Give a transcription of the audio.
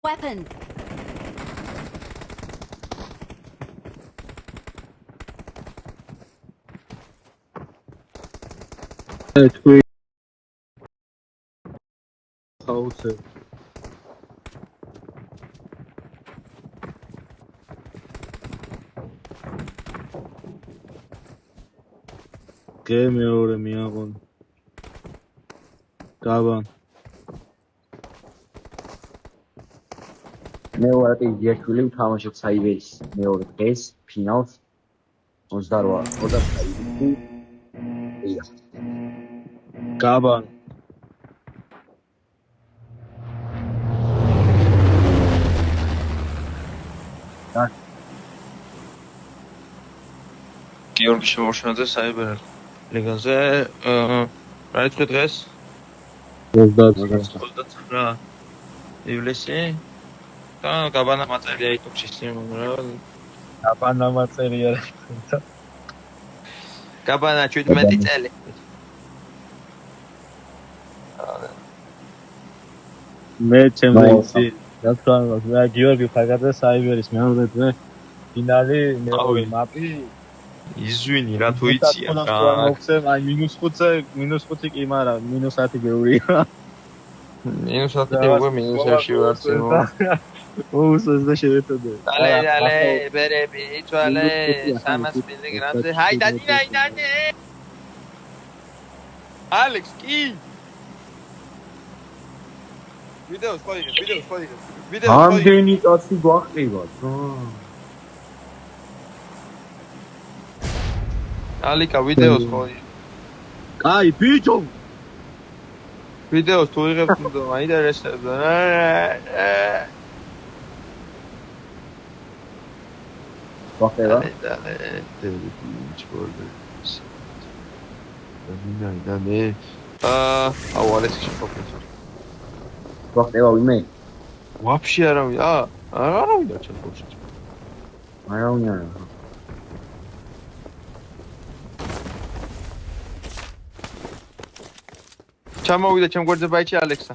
Weapon. Twig. House. Game over მიაღონ. Gabon. მეორე იაშვილი თამაშობს საიბერის მეორე დღეს ფინალს 28 Gabon. გიორგი შემოშანაძე საიბერ ლიგაზე რა იცი დღეს 29 ივლისი და გაბანა მაწერია YouTube-ში სიმღერა Gabana მაწერია გაბანა 17 წელი მე ჩემზე რა თქმა უნდა გიორგი ფაგაძე საიბერის მეორე დღე ფინალი მეორე მაპი იზვინი რა თუ იცია რა მოხსენ აი -5 კი მარა -10 გეურია -10 უკვე -1-ში ვარ წინო ოუსეს და შევეთოდე დალე ბერები იწვალე 300 მილიგრამზე ჰაი დადი ალექს კი ვიდეოს ყოიგე ამდენი კაცი გვახტივათ ალიკა ვიდეოს ყოიგე კაი ბიჭო ვიდეოს თუ იღებთ უნდა მაინტერესებდა გვახტევა აუ ალექსი პროფესორი გვახტევა ვინმე ვაფშე არავინ არავინ არ ჩაქვეშ არავინ არა ჩამოვიდა ჩემ გვერდზე ბაიჩი ალექსა